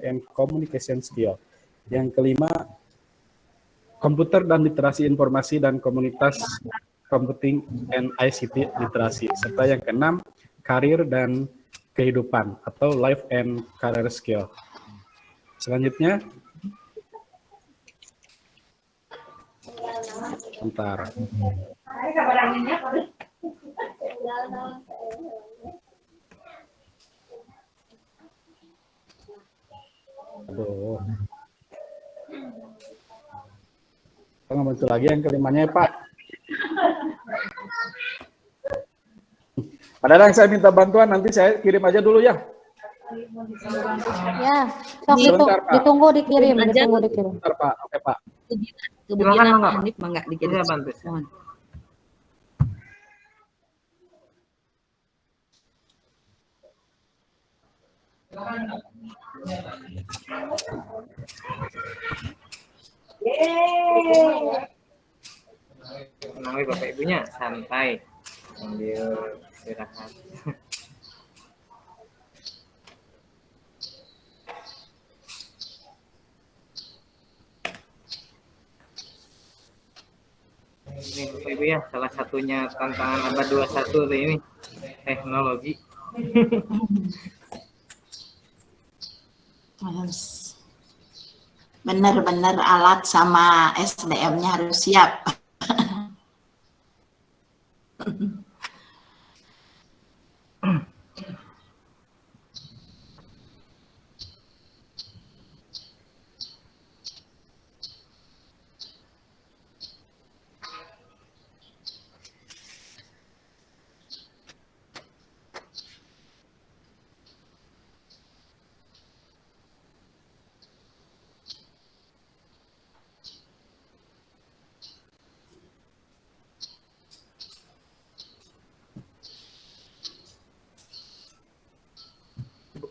and communication skill. Yang kelima, komputer dan literasi informasi dan komunitas computing and ICT literasi. Serta yang keenam, karir dan kehidupan atau life and career skill. Selanjutnya, bentar. Aduh. Nggak muncul lagi yang kelimanya ya, Pak. Padahal yang saya minta bantuan nanti saya kirim aja dulu ya. Ya, ditunggu dikirim. Bentar, Pak. Oke, Pak. Kebugian Pak Hanif mah nggak dikirim. Mohon. Menemui Bapak Ibunya santai sambil istirahat. Ini Bapak Ibu ya, salah satunya tantangan abad 21 ini teknologi. Benar-benar alat sama SDM-nya harus siap.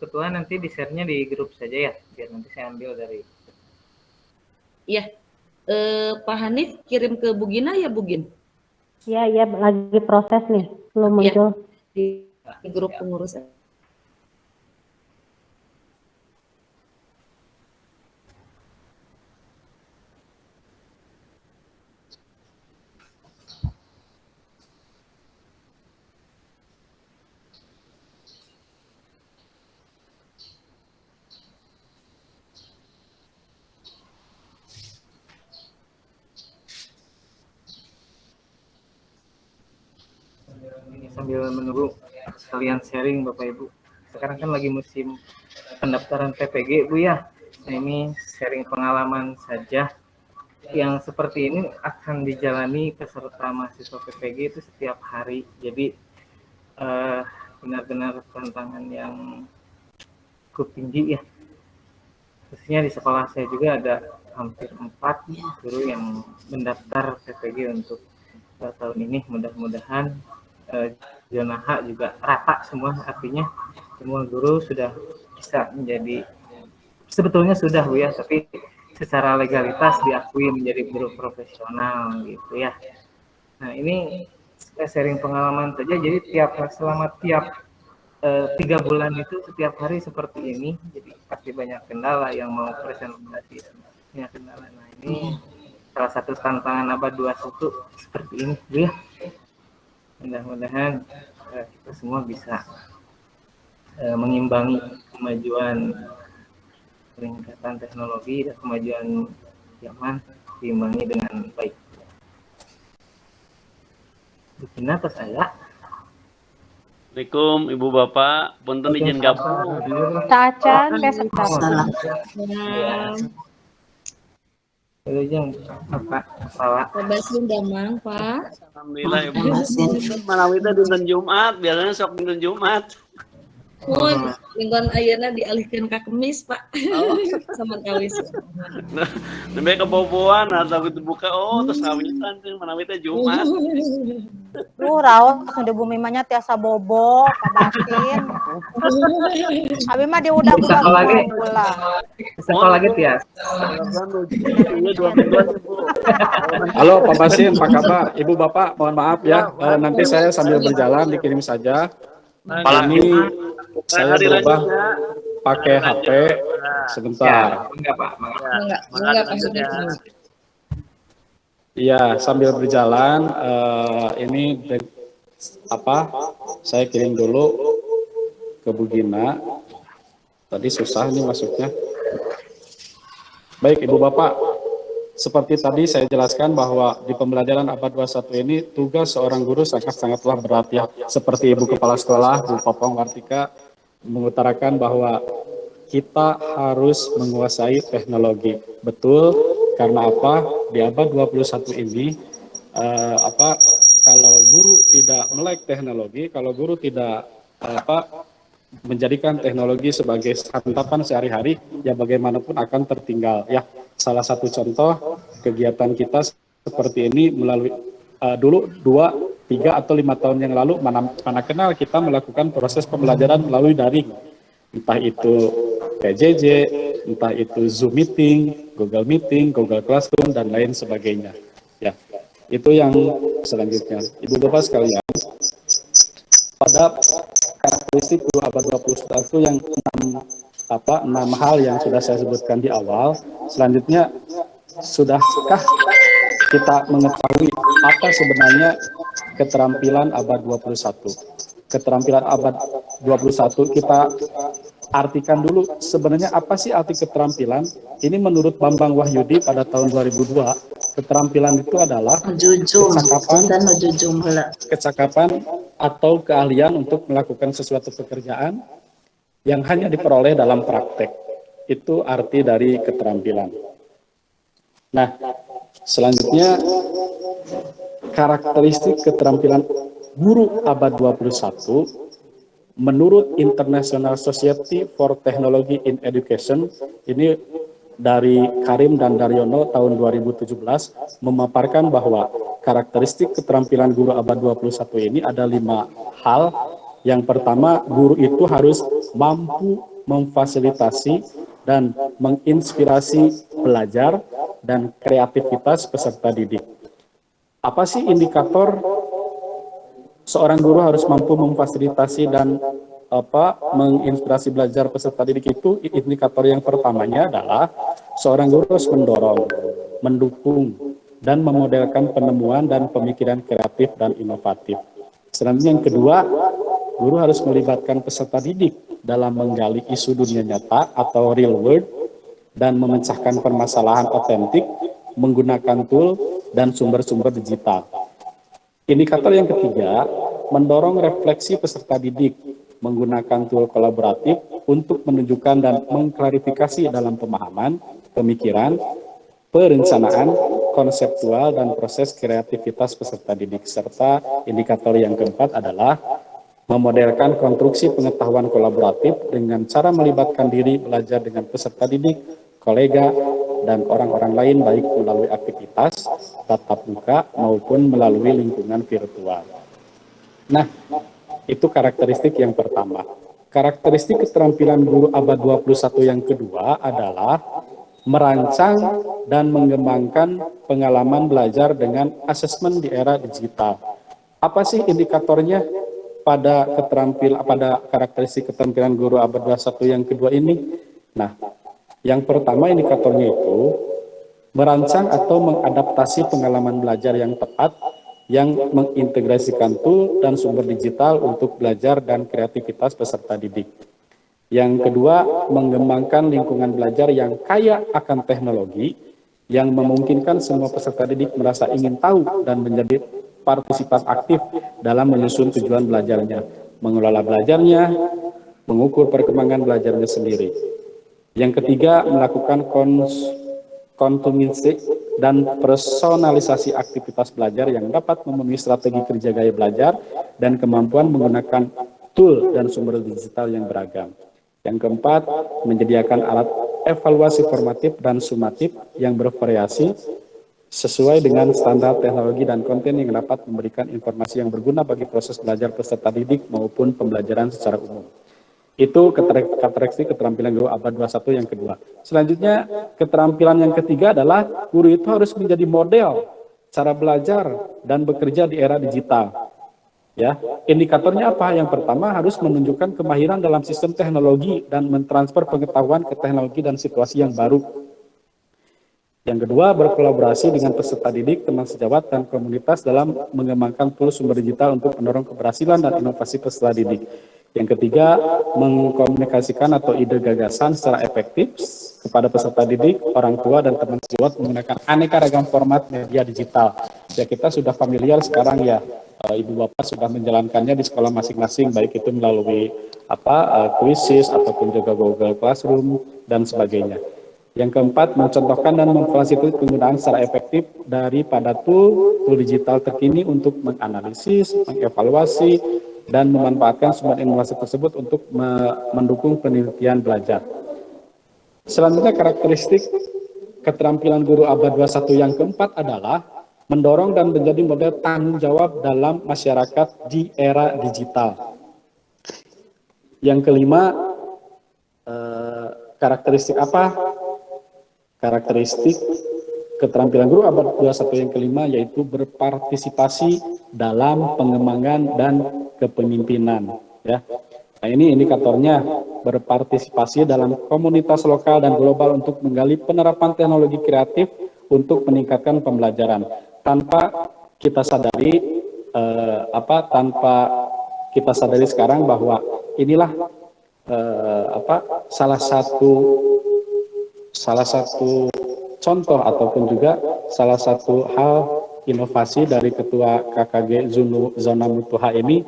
Ketua nanti di-share-nya di grup saja ya, biar nanti saya ambil dari. Iya, Pak Hanif kirim ke Bugina ya Bugin? Iya, lagi proses nih, belum muncul. Di grup pengurus. Sambil menunggu sekalian sharing Bapak Ibu. Sekarang kan lagi musim pendaftaran PPG Bu ya. Nah, ini sharing pengalaman saja. Yang seperti ini akan dijalani peserta mahasiswa PPG itu setiap hari. Jadi benar-benar tantangan yang cukup tinggi ya. Khususnya di sekolah saya juga ada hampir 4 guru yang mendaftar PPG untuk tahun ini. Mudah-mudahan zona H juga rata semua, artinya semua guru sudah bisa menjadi, sebetulnya sudah Bu ya, tapi secara legalitas diakui menjadi guru profesional gitu ya. Nah ini sharing pengalaman saja, jadi selama tiap 3 bulan itu setiap hari seperti ini, jadi pasti banyak kendala yang mau presentasi, banyak kendala. Nah ini salah satu tantangan abad 21 seperti ini Bu ya. Mudah-mudahan kita semua bisa mengimbangi kemajuan peningkatan teknologi dan kemajuan zaman, diimbangi dengan baik. Bikin apa saya? Assalamualaikum Ibu Bapak, punten izin gabung. Tacan, Yang Bapak Kepala. Pak Basim Damang, Pak. Alhamdulillah Ibu. Manawita dinten Jumat, biasanya sok dinten Jumat. Pun lingkungan ayeuna dialihkan ke Kemis, Pak. Sama kawis. Nembe keboboan atau dibuka terus kawisan teh manawita Jumat. Raos di bumi mah tiasa bobo, pabasin. Abi mah dia udah bulan. Sekolah lagi ya. Halo Pak Basin, Pak Kaba, Ibu Bapak, mohon maaf ya. Nanti saya sambil berjalan dikirim saja. Ini saya berubah pakai HP sebentar. Enggak Pak. Enggak passwordnya Kang. Iya, sambil berjalan saya kirim dulu ke Bu Gina. Tadi susah nih masuknya. Baik, Ibu Bapak, seperti tadi saya jelaskan bahwa di pembelajaran abad 21 ini tugas seorang guru sangat-sangatlah berat ya. Seperti Ibu Kepala Sekolah, Bu Popong Wartika mengutarakan bahwa kita harus menguasai teknologi. Betul, karena apa? Di abad 21 ini kalau guru tidak melek teknologi, kalau guru tidak menjadikan teknologi sebagai santapan sehari-hari, ya bagaimanapun akan tertinggal. Ya, salah satu contoh kegiatan kita seperti ini melalui dulu 2, 3 atau 5 tahun yang lalu mana kenal kita melakukan proses pembelajaran melalui daring, entah itu PJJ, entah itu Zoom Meeting, Google Classroom dan lain sebagainya. Ya, itu yang selanjutnya. Ibu Bapak sekalian, pada karakteristik guru abad 21 yang 6 hal yang sudah saya sebutkan di awal. Selanjutnya, sudahkah kita mengetahui apa sebenarnya keterampilan abad 21? Keterampilan abad 21 kita artikan dulu sebenarnya apa sih arti keterampilan? Ini menurut Bambang Wahyudi pada tahun 2002, keterampilan itu adalah kecakapan atau keahlian untuk melakukan sesuatu pekerjaan yang hanya diperoleh dalam praktek. Itu arti dari keterampilan. Nah, selanjutnya karakteristik keterampilan guru abad 21 menurut International Society for Technology in Education, ini dari Karim dan Daryono tahun 2017, memaparkan bahwa karakteristik keterampilan guru abad 21 ini ada 5 hal. Yang pertama, guru itu harus mampu memfasilitasi dan menginspirasi belajar dan kreativitas peserta didik. Apa sih indikator seorang guru harus mampu memfasilitasi dan menginspirasi belajar peserta didik itu? Indikator yang pertamanya adalah seorang guru harus mendorong, mendukung, dan memodelkan penemuan dan pemikiran kreatif dan inovatif. Selanjutnya yang kedua, guru harus melibatkan peserta didik dalam menggali isu dunia nyata atau real world dan memecahkan permasalahan otentik menggunakan tool dan sumber-sumber digital. Indikator yang ketiga, mendorong refleksi peserta didik menggunakan tool kolaboratif untuk menunjukkan dan mengklarifikasi dalam pemahaman, pemikiran, perencanaan, konseptual, dan proses kreativitas peserta didik. Serta indikator yang keempat adalah memodelkan konstruksi pengetahuan kolaboratif dengan cara melibatkan diri belajar dengan peserta didik, kolega, dan orang-orang lain baik melalui aktivitas tatap muka maupun melalui lingkungan virtual. Nah, itu karakteristik yang pertama. Karakteristik keterampilan guru abad 21 yang kedua adalah merancang dan mengembangkan pengalaman belajar dengan asesmen di era digital. Apa sih indikatornya pada karakteristik keterampilan guru abad 21 yang kedua ini? Nah, yang pertama indikatornya itu merancang atau mengadaptasi pengalaman belajar yang tepat yang mengintegrasikan tool dan sumber digital untuk belajar dan kreativitas peserta didik. Yang kedua, mengembangkan lingkungan belajar yang kaya akan teknologi yang memungkinkan semua peserta didik merasa ingin tahu dan menjadi partisipan aktif dalam menyusun tujuan belajarnya, mengelola belajarnya, mengukur perkembangan belajarnya sendiri. Yang ketiga, melakukan konsumistik dan personalisasi aktivitas belajar yang dapat memenuhi strategi kerja gaya belajar dan kemampuan menggunakan tool dan sumber digital yang beragam. Yang keempat, menyediakan alat evaluasi formatif dan sumatif yang bervariasi sesuai dengan standar teknologi dan konten yang dapat memberikan informasi yang berguna bagi proses belajar peserta didik maupun pembelajaran secara umum. Itu karakteristik keterampilan guru abad 21 yang kedua. Selanjutnya, keterampilan yang ketiga adalah guru itu harus menjadi model cara belajar dan bekerja di era digital. Ya, indikatornya apa? Yang pertama harus menunjukkan kemahiran dalam sistem teknologi dan mentransfer pengetahuan ke teknologi dan situasi yang baru. Yang kedua, berkolaborasi dengan peserta didik, teman sejawat, dan komunitas dalam mengembangkan tools sumber digital untuk mendorong keberhasilan dan inovasi peserta didik. Yang ketiga, mengkomunikasikan atau ide gagasan secara efektif kepada peserta didik, orang tua, dan teman sejawat menggunakan aneka ragam format media digital. Ya, kita sudah familiar sekarang ya, Ibu Bapak sudah menjalankannya di sekolah masing-masing, baik itu melalui quizzes ataupun juga Google Classroom dan sebagainya. Yang keempat, mencontohkan dan memfasilitasi penggunaan secara efektif daripada tool digital terkini untuk menganalisis, mengevaluasi, dan memanfaatkan sumber informasi tersebut untuk mendukung penelitian belajar. Selanjutnya, karakteristik keterampilan guru abad 21 yang keempat adalah mendorong dan menjadi model tanggung jawab dalam masyarakat di era digital. Yang kelima, karakteristik apa? Karakteristik keterampilan guru abad 21 yang kelima yaitu berpartisipasi dalam pengembangan dan kepemimpinan. Ya. Nah, ini indikatornya, berpartisipasi dalam komunitas lokal dan global untuk menggali penerapan teknologi kreatif untuk meningkatkan pembelajaran. Tanpa kita sadari tanpa kita sadari sekarang bahwa inilah salah satu contoh ataupun juga salah satu hal inovasi dari Ketua KKG Zona Mutu HMI,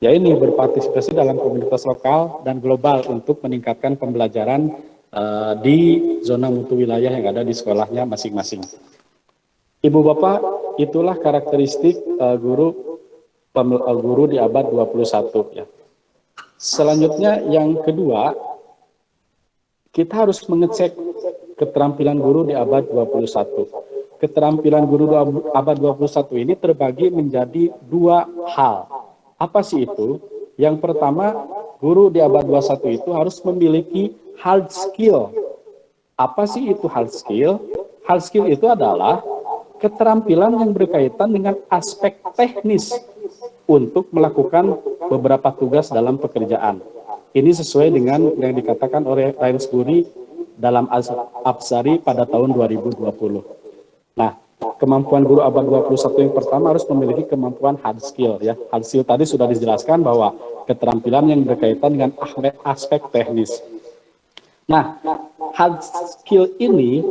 ya ini berpartisipasi dalam komunitas lokal dan global untuk meningkatkan pembelajaran di zona mutu wilayah yang ada di sekolahnya masing-masing. Ibu Bapak, itulah karakteristik guru di abad 21 ya. Selanjutnya yang kedua, kita harus mengecek keterampilan guru di abad 21. Keterampilan guru di abad 21 ini terbagi menjadi dua hal. Apa sih itu? Yang pertama, guru di abad 21 itu harus memiliki hard skill. Apa sih itu hard skill? Hard skill itu adalah keterampilan yang berkaitan dengan aspek teknis untuk melakukan beberapa tugas dalam pekerjaan. Ini sesuai dengan yang dikatakan oleh Rainsbury dalam Absari pada tahun 2020. Nah, kemampuan guru abad 21 yang pertama harus memiliki kemampuan hard skill ya. Hard skill tadi sudah dijelaskan bahwa keterampilan yang berkaitan dengan aspek teknis. Nah, hard skill ini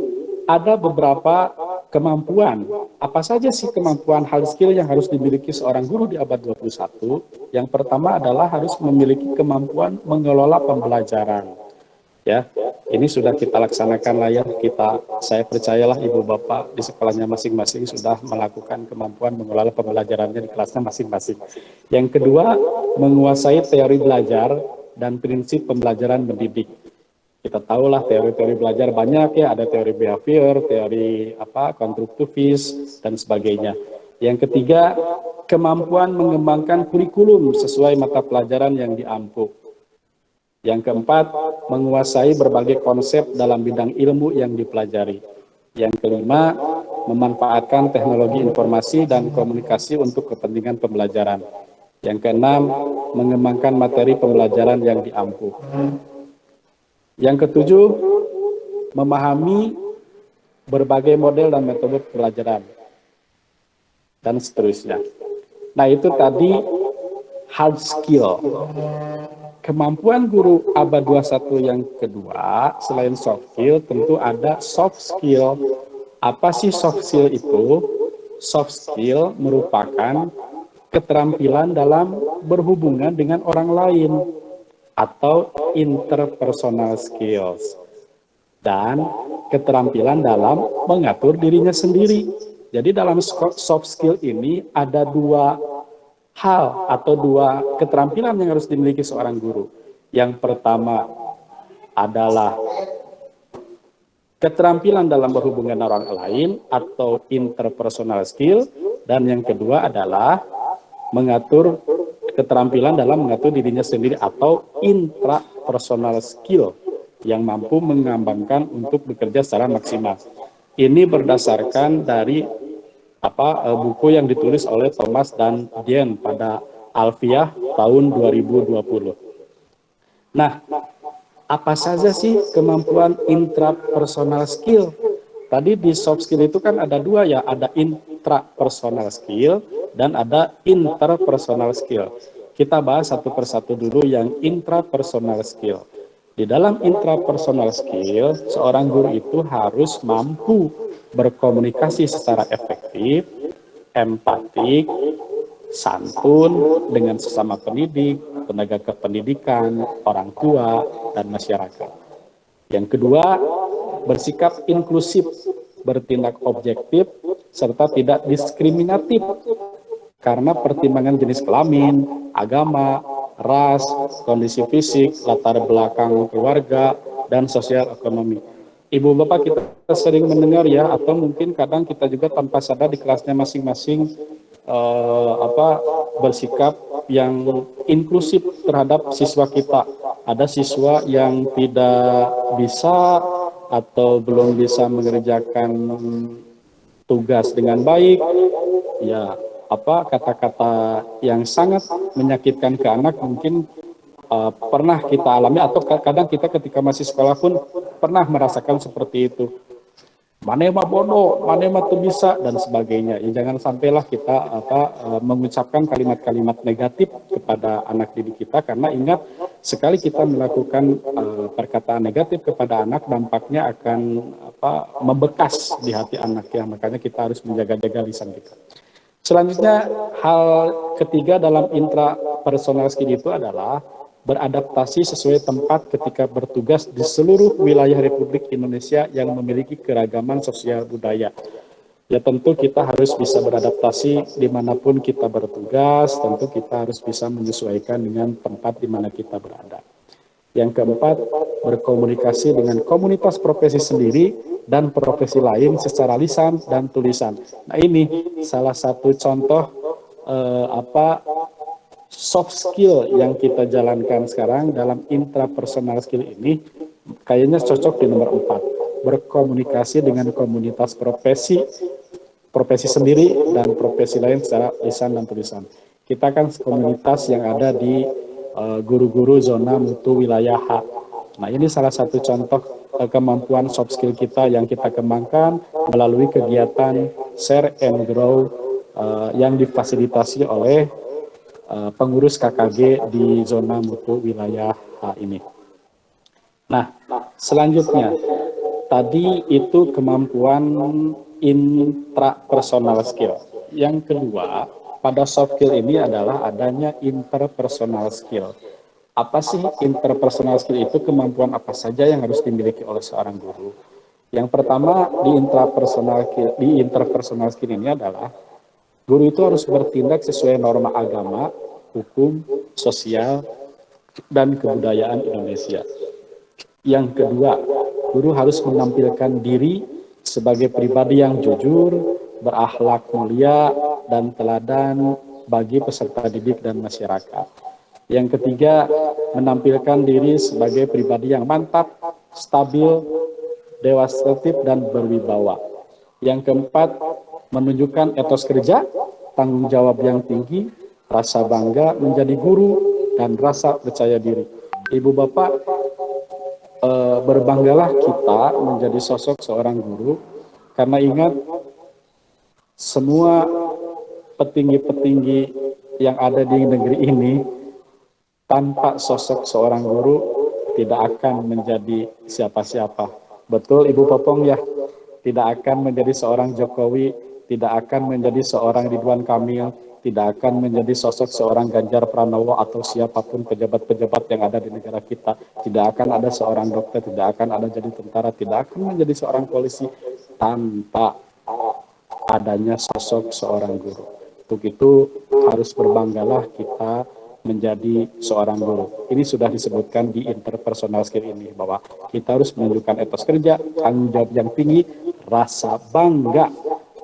ada beberapa kemampuan. Apa saja sih kemampuan hard skill yang harus dimiliki seorang guru di abad 21? Yang pertama adalah harus memiliki kemampuan mengelola pembelajaran. Ya, ini sudah kita laksanakan lah ya. Saya percayalah Ibu Bapak di sekolahnya masing-masing sudah melakukan kemampuan mengelola pembelajarannya di kelasnya masing-masing. Yang kedua, menguasai teori belajar dan prinsip pembelajaran mendidik. Kita tahulah teori-teori belajar banyak ya, ada teori behavior, teori konstruktivis dan sebagainya. Yang ketiga, kemampuan mengembangkan kurikulum sesuai mata pelajaran yang diampu. Yang keempat, menguasai berbagai konsep dalam bidang ilmu yang dipelajari. Yang kelima, memanfaatkan teknologi informasi dan komunikasi untuk kepentingan pembelajaran. Yang keenam, mengembangkan materi pembelajaran yang diampu. Yang ketujuh, memahami berbagai model dan metode pembelajaran, dan seterusnya. Nah, itu tadi hard skill. Kemampuan guru abad 21 yang kedua, selain soft skill, tentu ada soft skill. Apa sih soft skill itu? Soft skill merupakan keterampilan dalam berhubungan dengan orang lain, atau interpersonal skills, dan keterampilan dalam mengatur dirinya sendiri. Jadi dalam soft skill ini ada dua hal atau dua keterampilan yang harus dimiliki seorang guru. Yang pertama adalah keterampilan dalam berhubungan dengan orang lain atau interpersonal skill, dan yang kedua adalah mengatur keterampilan dalam mengatur dirinya sendiri atau intrapersonal skill yang mampu mengembangkan untuk bekerja secara maksimal. Ini berdasarkan dari buku yang ditulis oleh Thomas dan Dien pada Alfiah tahun 2020. Nah, apa saja sih kemampuan intrapersonal skill? Tadi di soft skill itu kan ada dua ya, ada intrapersonal skill dan ada interpersonal skill. Kita bahas satu persatu dulu yang intrapersonal skill. Di dalam intrapersonal skill, seorang guru itu harus mampu berkomunikasi secara efektif, empatik, santun dengan sesama pendidik, tenaga kependidikan, orang tua, dan masyarakat. Yang kedua, bersikap inklusif, bertindak objektif, serta tidak diskriminatif karena pertimbangan jenis kelamin, agama, ras, kondisi fisik, latar belakang keluarga, dan sosial ekonomi. Ibu Bapak kita sering mendengar ya, atau mungkin kadang kita juga tanpa sadar di kelasnya masing-masing bersikap yang inklusif terhadap siswa kita. Ada siswa yang tidak bisa atau belum bisa mengerjakan tugas dengan baik, ya kata-kata yang sangat menyakitkan ke anak mungkin pernah kita alami, atau kadang kita ketika masih sekolah pun pernah merasakan seperti itu. Mana mah bodoh, mana mah tuh bisa, dan sebagainya. Ya, jangan sampailah kita mengucapkan kalimat-kalimat negatif kepada anak didik kita, karena ingat, sekali kita melakukan perkataan negatif kepada anak, dampaknya akan membekas di hati anak ya. Makanya kita harus menjaga-jaga lisan kita. Selanjutnya, hal ketiga dalam intrapersonal skill itu adalah beradaptasi sesuai tempat ketika bertugas di seluruh wilayah Republik Indonesia yang memiliki keragaman sosial budaya. Ya tentu kita harus bisa beradaptasi dimanapun kita bertugas, tentu kita harus bisa menyesuaikan dengan tempat di mana kita berada. Yang keempat, berkomunikasi dengan komunitas profesi sendiri dan profesi lain secara lisan dan tulisan. Nah ini salah satu contoh soft skill yang kita jalankan sekarang dalam intrapersonal skill ini, kayaknya cocok di nomor 4. Berkomunikasi dengan komunitas profesi sendiri dan profesi lain secara lisan dan tulisan. Kita kan komunitas yang ada di guru-guru zona mutu wilayah H. Nah ini salah satu contoh kemampuan soft skill kita yang kita kembangkan melalui kegiatan Share and Grow yang difasilitasi oleh pengurus KKG di zona mutu wilayah H ini. Nah, selanjutnya, tadi itu kemampuan intrapersonal skill. Yang kedua, pada soft skill ini adalah adanya interpersonal skill. Apa sih interpersonal skill itu? Kemampuan apa saja yang harus dimiliki oleh seorang guru? Yang pertama di interpersonal skill ini adalah guru itu harus bertindak sesuai norma agama, hukum, sosial, dan kebudayaan Indonesia. Yang kedua, guru harus menampilkan diri sebagai pribadi yang jujur, berakhlak mulia, dan teladan bagi peserta didik dan masyarakat. Yang ketiga, menampilkan diri sebagai pribadi yang mantap, stabil, demonstratif, dan berwibawa. Yang keempat, menunjukkan etos kerja, tanggung jawab yang tinggi, rasa bangga menjadi guru, dan rasa percaya diri. Ibu Bapak, berbanggalah kita menjadi sosok seorang guru, karena ingat, semua petinggi-petinggi yang ada di negeri ini, tanpa sosok seorang guru, tidak akan menjadi siapa-siapa. Betul Ibu Popong ya? Tidak akan menjadi seorang Jokowi, tidak akan menjadi seorang Ridwan Kamil, tidak akan menjadi sosok seorang Ganjar Pranowo atau siapapun pejabat-pejabat yang ada di negara kita. Tidak akan ada seorang dokter, tidak akan ada jadi tentara, tidak akan menjadi seorang polisi tanpa adanya sosok seorang guru. Untuk itu harus berbanggalah kita menjadi seorang guru. Ini sudah disebutkan di interpersonal skill ini, bahwa kita harus menunjukkan etos kerja, tanggung jawab yang tinggi, rasa bangga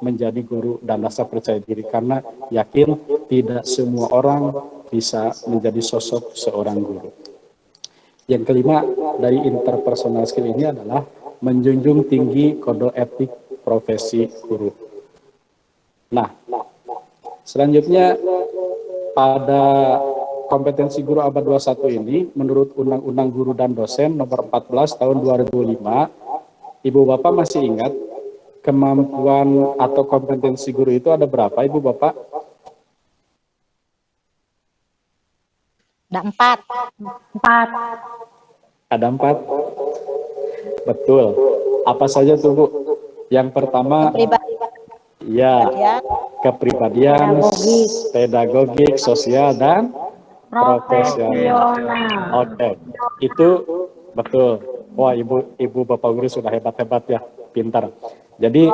menjadi guru, dan rasa percaya diri, karena yakin tidak semua orang bisa menjadi sosok seorang guru. Yang kelima dari interpersonal skill ini adalah menjunjung tinggi kode etik profesi guru. Nah, selanjutnya pada kompetensi guru abad 21 ini, menurut Undang-Undang Guru dan Dosen nomor 14 tahun 2005, Ibu Bapak masih ingat kemampuan atau kompetensi guru itu ada berapa, Ibu Bapak? Ada 4. Ada 4. Betul. Apa saja tuh, Bu? Yang pertama, ya, kepribadian, pedagogik, sosial, dan profesional. Oke, itu betul. Wah, ibu bapak guru sudah hebat-hebat ya, pintar. Jadi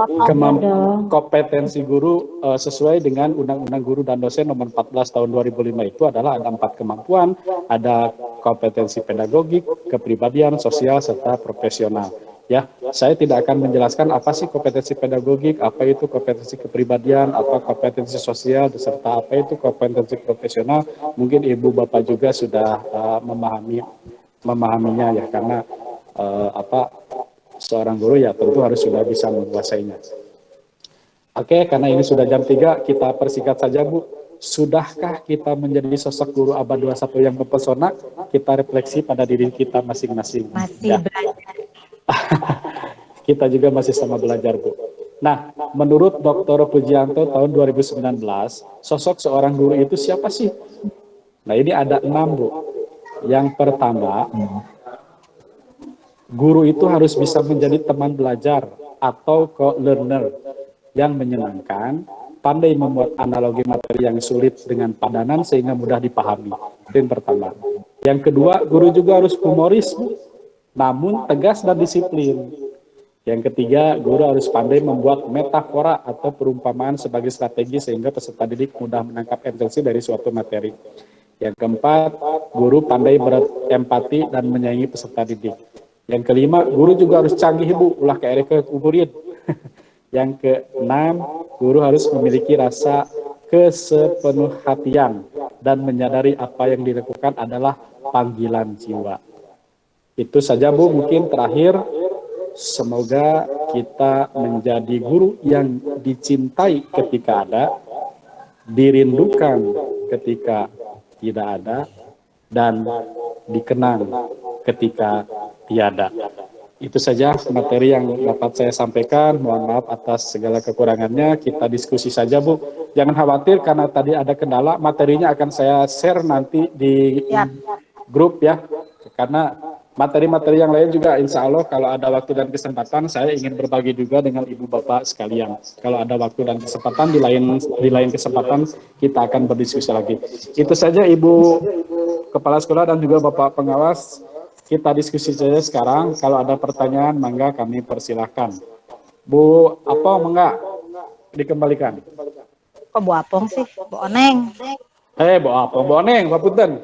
kompetensi guru sesuai dengan Undang-Undang Guru dan Dosen nomor 14 tahun 2005 itu adalah ada 4 kemampuan, ada kompetensi pedagogik, kepribadian, sosial, serta profesional. Ya, saya tidak akan menjelaskan apa sih kompetensi pedagogik, apa itu kompetensi kepribadian, apa kompetensi sosial, serta apa itu kompetensi profesional. Mungkin ibu bapak juga sudah memahaminya ya, karena seorang guru ya tentu harus sudah bisa menguasainya. Oke, karena ini sudah jam 3, kita persingkat saja, Bu. Sudahkah kita menjadi sosok guru abad 21 yang mempesona? Kita refleksi pada diri kita masing-masing. Masih ya. belajar. Kita juga masih sama belajar, Bu. Nah, menurut Dr. Pujianto tahun 2019, sosok seorang guru itu siapa sih? Nah, ini ada 6, Bu. Yang pertama, guru itu harus bisa menjadi teman belajar atau co-learner yang menyenangkan, pandai membuat analogi materi yang sulit dengan padanan sehingga mudah dipahami. Itu yang pertama. Yang kedua, guru juga harus humoris, namun tegas dan disiplin. Yang ketiga, guru harus pandai membuat metafora atau perumpamaan sebagai strategi sehingga peserta didik mudah menangkap esensi dari suatu materi. Yang keempat, guru pandai berempati dan menyayangi peserta didik. Yang kelima, guru juga harus canggih, Bu, ulah ke Erika kuburin. Yang keenam, guru harus memiliki rasa kesepenuh hatian dan menyadari apa yang dilakukan adalah panggilan jiwa. Itu saja, Bu, mungkin terakhir, semoga kita menjadi guru yang dicintai ketika ada, dirindukan ketika tidak ada, dan dikenang ketika tiada. Itu saja materi yang dapat saya sampaikan. Mohon maaf atas segala kekurangannya. Kita diskusi saja, Bu. Jangan khawatir karena tadi ada kendala. Materinya akan saya share nanti di grup ya. Karena materi-materi yang lain juga insya Allah kalau ada waktu dan kesempatan saya ingin berbagi juga dengan ibu bapak sekalian. Kalau ada waktu dan kesempatan di lain kesempatan kita akan berdiskusi lagi. Itu saja Ibu Kepala Sekolah dan juga Bapak Pengawas. Kita diskusi saja sekarang. Kalau ada pertanyaan mangga kami persilahkan. Bu Apong mangga dikembalikan. Kok Bu Apong sih? Bu Oneng. Bu Apong, Bu Oneng, Pak Punten.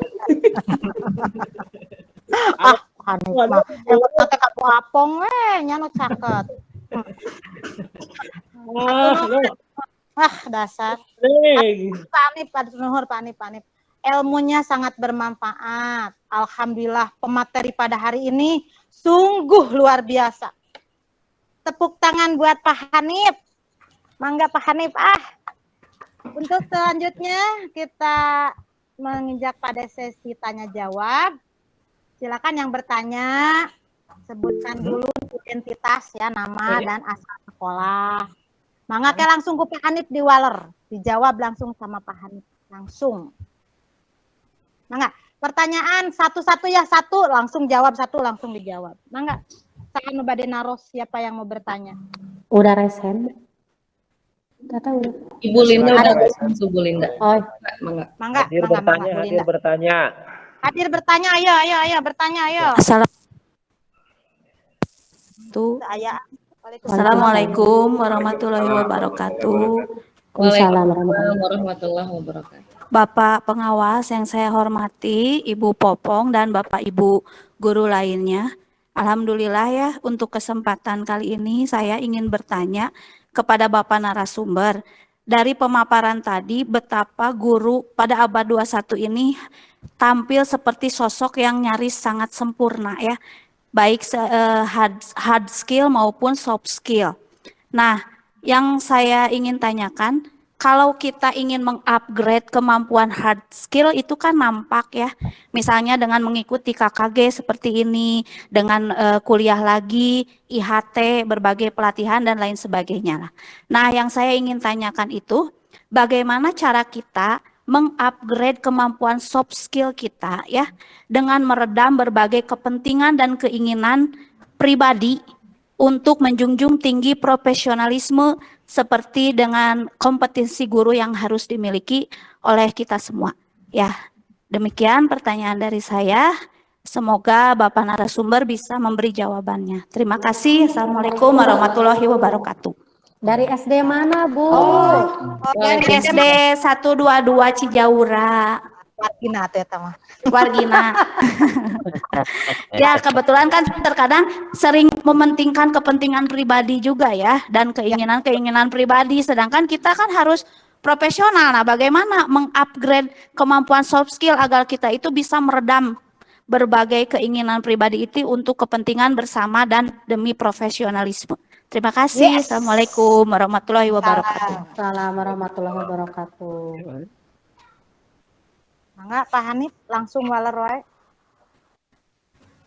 Panik mah. Nanti kamu apong nyano caket. Dasar. Panip. Ilmunya sangat bermanfaat. Alhamdulillah pemateri pada hari ini sungguh luar biasa. Tepuk tangan buat Pak Hanif. Mangga Pak Hanif. Untuk selanjutnya kita menginjak pada sesi tanya jawab. Silakan yang bertanya, sebutkan dulu identitas ya, nama dan asal sekolah. Mangga ke langsung ke Pak Hanif di Waler, dijawab langsung sama Pak Hanif langsung. Mangga, pertanyaan satu-satu ya, satu langsung jawab, satu langsung dijawab. Mangga, saya nu bade naros siapa yang mau bertanya? Udah resen. Gak tahu. Ibu Linda udah langsung Bu Linda. Oh, Mangga, hadir bertanya. Hadir bertanya, ayo bertanya, ayo. Assalamualaikum warahmatullahi wabarakatuh. Waalaikumsalam warahmatullahi wabarakatuh. Bapak pengawas yang saya hormati, Ibu Popong dan Bapak Ibu guru lainnya. Alhamdulillah ya, untuk kesempatan kali ini saya ingin bertanya kepada Bapak narasumber. Dari pemaparan tadi, betapa guru pada abad 21 ini tampil seperti sosok yang nyaris sangat sempurna ya, baik hard skill maupun soft skill. Nah, yang saya ingin tanyakan, kalau kita ingin mengupgrade kemampuan hard skill itu kan nampak ya. Misalnya dengan mengikuti KKG seperti ini, dengan kuliah lagi, IHT, berbagai pelatihan dan lain sebagainya lah. Nah, yang saya ingin tanyakan itu bagaimana cara kita mengupgrade kemampuan soft skill kita ya dengan meredam berbagai kepentingan dan keinginan pribadi untuk menjunjung tinggi profesionalisme seperti dengan kompetensi guru yang harus dimiliki oleh kita semua. Ya, demikian pertanyaan dari saya. Semoga Bapak narasumber bisa memberi jawabannya. Terima kasih. Assalamualaikum warahmatullahi wabarakatuh. Dari SD mana, Bu? Dari SD 122 Cijaura. Wargina teh mah. Wargina. Ya, kebetulan kan terkadang sering mementingkan kepentingan pribadi juga ya dan keinginan-keinginan pribadi, sedangkan kita kan harus profesional. Nah, bagaimana mengupgrade kemampuan soft skill agar kita itu bisa meredam berbagai keinginan pribadi itu untuk kepentingan bersama dan demi profesionalisme. Terima kasih. Yes. Assalamualaikum warahmatullahi wabarakatuh. Assalamualaikum warahmatullahi wabarakatuh. Mangga Pak Hanif langsung waler wae.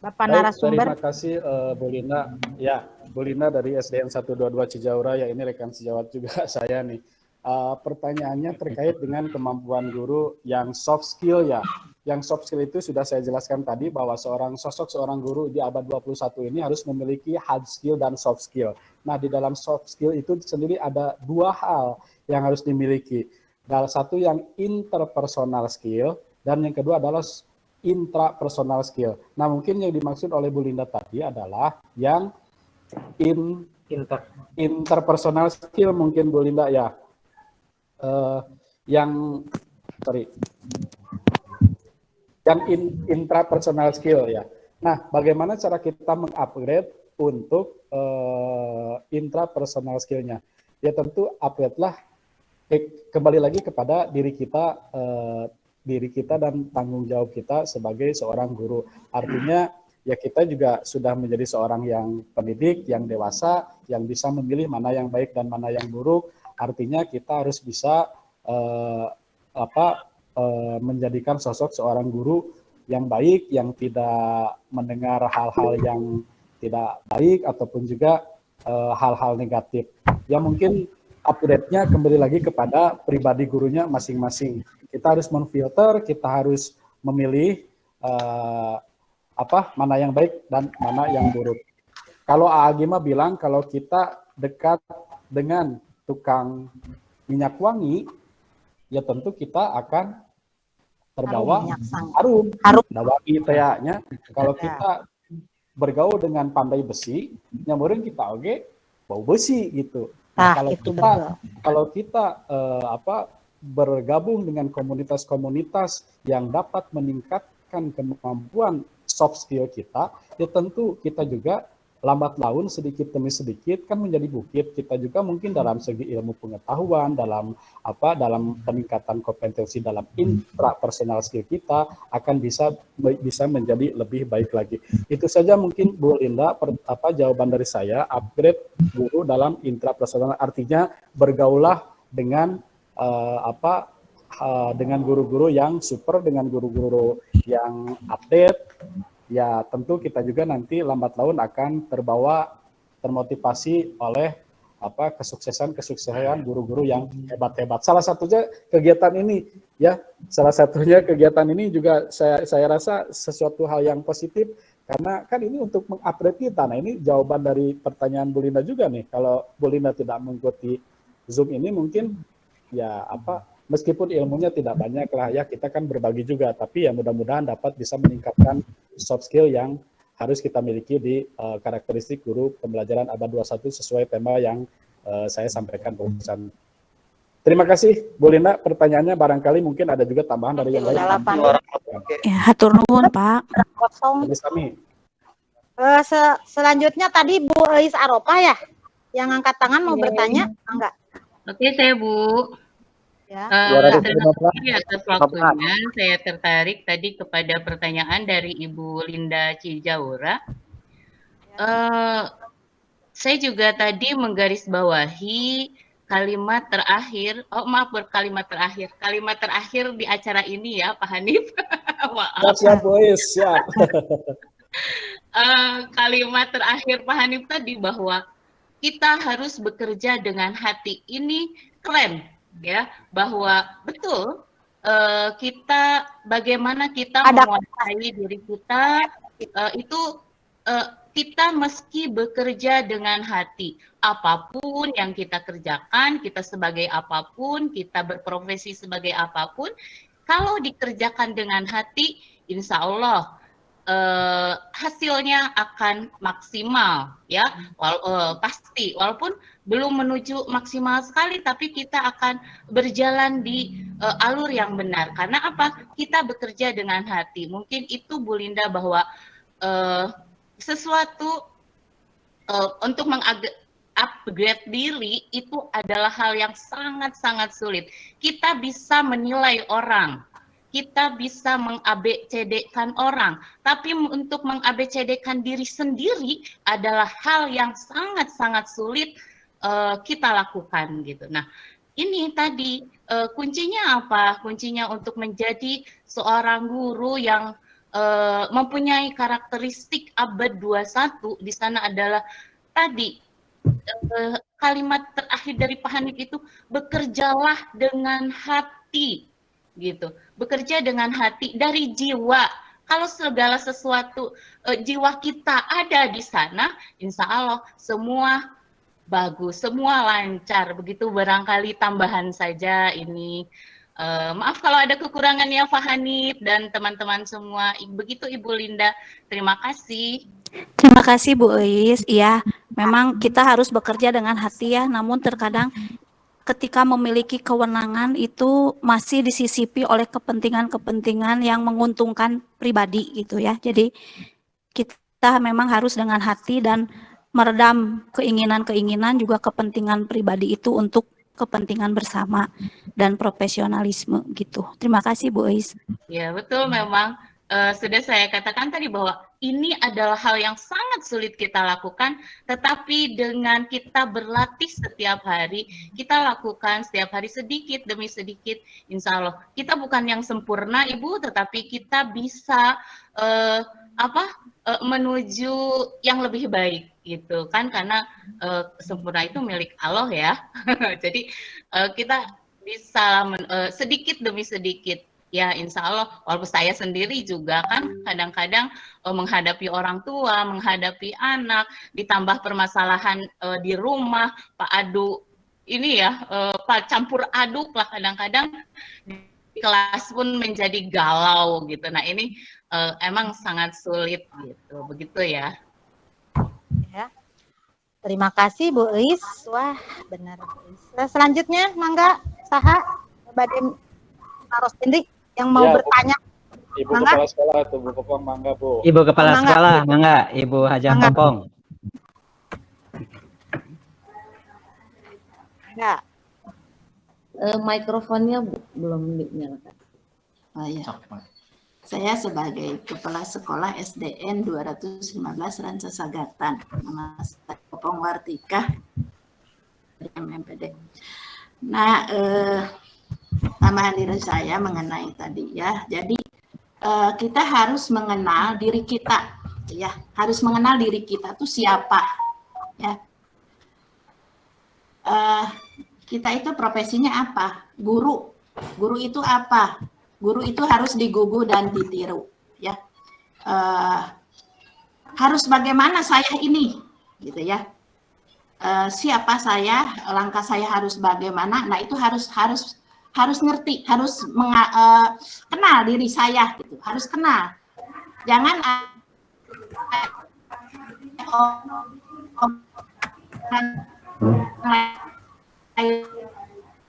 Bapak Baik, narasumber. terima kasih Bu Linda. Ya, Bu Linda dari SDN 122 Cijaura, ya ini rekan sejawat juga saya nih. Pertanyaannya terkait dengan kemampuan guru yang soft skill ya. Yang soft skill itu sudah saya jelaskan tadi bahwa seorang guru di abad 21 ini harus memiliki hard skill dan soft skill. Nah, di dalam soft skill itu sendiri ada dua hal yang harus dimiliki. Satu yang interpersonal skill dan yang kedua adalah intrapersonal skill. Nah, mungkin yang dimaksud oleh Bu Linda tadi adalah yang interpersonal skill mungkin Bu Linda ya. Yang intrapersonal skill ya. Nah, bagaimana cara kita mengupgrade untuk intrapersonal skillnya? Ya tentu upgrade-lah kembali lagi kepada diri kita dan tanggung jawab kita sebagai seorang guru. Artinya ya kita juga sudah menjadi seorang yang pendidik, yang dewasa, yang bisa memilih mana yang baik dan mana yang buruk. Artinya kita harus bisa menjadikan sosok seorang guru yang baik, yang tidak mendengar hal-hal yang tidak baik ataupun juga hal-hal negatif. Ya mungkin upgrade-nya kembali lagi kepada pribadi gurunya masing-masing. Kita harus memfilter, kita harus memilih mana yang baik dan mana yang buruk. Kalau Agima bilang kalau kita dekat dengan tukang minyak wangi, ya tentu kita akan terbawa harum. Wangi tayanya. Kalau kita bergaul dengan pandai besi, nyamurin kita bau besi gitu. Nah, kalau kita bergabung dengan komunitas-komunitas yang dapat meningkatkan kemampuan soft skill kita, ya tentu kita juga lambat laun sedikit demi sedikit kan menjadi bukit. Kita juga mungkin dalam segi ilmu pengetahuan, dalam peningkatan kompetensi dalam intrapersonal skill kita akan bisa menjadi lebih baik lagi. Itu saja mungkin Bu Linda jawaban dari saya. Upgrade guru dalam intrapersonal artinya bergaulah dengan dengan guru-guru yang super, dengan guru-guru yang update. Ya tentu kita juga nanti lambat laun akan termotivasi oleh kesuksesan guru-guru yang hebat-hebat. Salah satunya kegiatan ini juga saya rasa sesuatu hal yang positif karena kan ini untuk mengupgrade kita. Nah, ini jawaban dari pertanyaan Bu Linda juga nih. Kalau Bu Linda tidak mengikuti Zoom ini mungkin meskipun ilmunya tidak banyak lah ya, kita kan berbagi juga, tapi ya mudah-mudahan dapat bisa meningkatkan soft skill yang harus kita miliki di karakteristik guru pembelajaran abad 21 sesuai tema yang saya sampaikan barusan. Terima kasih Bu Linda, pertanyaannya barangkali mungkin ada juga tambahan dari yang lain. Ya, hatur nuhun Pak. Selanjutnya tadi Bu Eis Aropa ya, yang angkat tangan mau bertanya, enggak? Oke, saya Bu. Ya. Atas waktunya, saya tertarik tadi kepada pertanyaan dari Ibu Linda Cijaura. Saya juga tadi menggarisbawahi kalimat terakhir, kalimat terakhir di acara ini ya Pak Hanif. Maaf. Siap, Bu Is, siap. Kalimat terakhir Pak Hanif tadi bahwa kita harus bekerja dengan hati, ini keren ya, bahwa betul kita bagaimana kita menguasai diri kita, itu kita meski bekerja dengan hati. Apapun yang kita kerjakan, kita sebagai apapun, kita berprofesi sebagai apapun, kalau dikerjakan dengan hati, insya Allah hasilnya akan maksimal ya, pasti walaupun belum menuju maksimal sekali, tapi kita akan berjalan di alur yang benar. Karena apa? Kita bekerja dengan hati. Mungkin itu Bu Linda, bahwa sesuatu untuk upgrade diri itu adalah hal yang sangat-sangat sulit. Kita bisa menilai orang, kita bisa meng-ABCD-kan orang, tapi untuk meng-ABCD-kan diri sendiri adalah hal yang sangat-sangat sulit kita lakukan gitu. Nah, ini tadi kuncinya apa? Kuncinya untuk menjadi seorang guru yang mempunyai karakteristik abad 21 di sana adalah tadi kalimat terakhir dari Pak Hanif itu, bekerjalah dengan hati gitu. Bekerja dengan hati dari jiwa. Kalau segala sesuatu jiwa kita ada di sana, insya Allah semua bagus, semua lancar. Begitu, barangkali tambahan saja ini. Maaf kalau ada kekurangannya Pak Hanif dan teman-teman semua. Begitu Ibu Linda. Terima kasih. Terima kasih Bu Is. Iya, memang kita harus bekerja dengan hati ya, namun terkadang ketika memiliki kewenangan itu masih disisipi oleh kepentingan-kepentingan yang menguntungkan pribadi gitu ya. Jadi kita memang harus dengan hati dan meredam keinginan-keinginan juga kepentingan pribadi itu untuk kepentingan bersama dan profesionalisme gitu. Terima kasih Bu Is. Ya betul, memang sudah saya katakan tadi bahwa ini adalah hal yang sangat sulit kita lakukan, tetapi dengan kita berlatih setiap hari, kita lakukan setiap hari sedikit demi sedikit, insya Allah kita bukan yang sempurna Ibu, tetapi kita bisa menuju yang lebih baik gitu kan, karena sempurna itu milik Allah ya. Jadi kita bisa sedikit demi sedikit. Ya insya Allah, walaupun saya sendiri juga kan kadang-kadang menghadapi orang tua, menghadapi anak, ditambah permasalahan di rumah, Pak Adu ini ya, Pak campur aduk lah kadang-kadang, di kelas pun menjadi galau gitu. Nah ini emang sangat sulit gitu, begitu ya. Ya. Terima kasih Bu Is. Wah benar Bu Is. Selanjutnya mangga saha Baden Taros Hendrik yang mau bertanya. Ibu mangga. Kepala Sekolah itu Bu Popong, mangga Bu. Ibu Kepala Sekolah, mangga. Ibu Hajah Popong. Ya. Mikrofonnya belum dinyalakan. Oh ya. Saya sebagai Kepala Sekolah SDN 215 Rancasagatan, nama saya Popong Wartika dari MMPD. Nah, tambahan diri saya mengenai tadi ya. Jadi kita harus mengenal diri kita, ya. Harus mengenal diri kita tuh siapa, ya. Kita itu profesinya apa? Guru. Guru itu apa? Guru itu harus digugu dan ditiru, ya. Harus bagaimana saya ini, gitu ya. Siapa saya, langkah saya harus bagaimana. Nah itu harus ngerti, harus kenal diri saya, gitu. Harus kenal. Jangan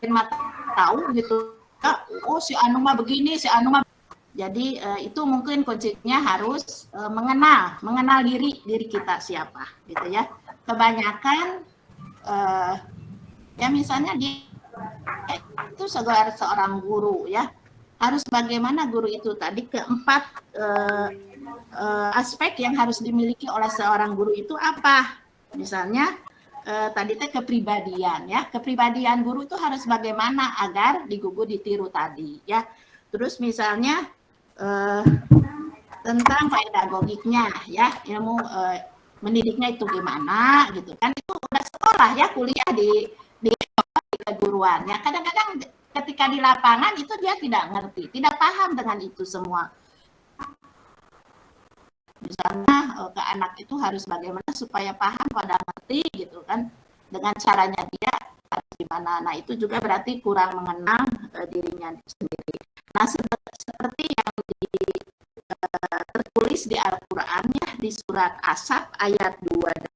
mata tahu gitu. Oh si anu mah begini, si anu mah. Jadi itu mungkin kuncinya harus mengenal diri kita siapa, gitu ya. Kebanyakan ya misalnya dia itu seorang guru ya, harus bagaimana guru itu tadi, keempat aspek yang harus dimiliki oleh seorang guru itu apa? Misalnya tadi teh kepribadian ya. Kepribadian guru itu harus bagaimana agar digugu ditiru tadi ya. Terus misalnya tentang pedagogiknya ya, ilmu mendidiknya itu gimana gitu kan, itu udah sekolah ya, kuliah di keguruan ya. Kadang-kadang ketika di lapangan itu dia tidak ngerti, tidak paham dengan itu semua. Misalnya ke anak itu harus bagaimana supaya paham pada ngerti gitu kan, dengan caranya dia harus gimana. Nah itu juga berarti kurang mengenal dirinya sendiri. Nah seperti yang tertulis di Al-Quran ya, di surat Asaf ayat 2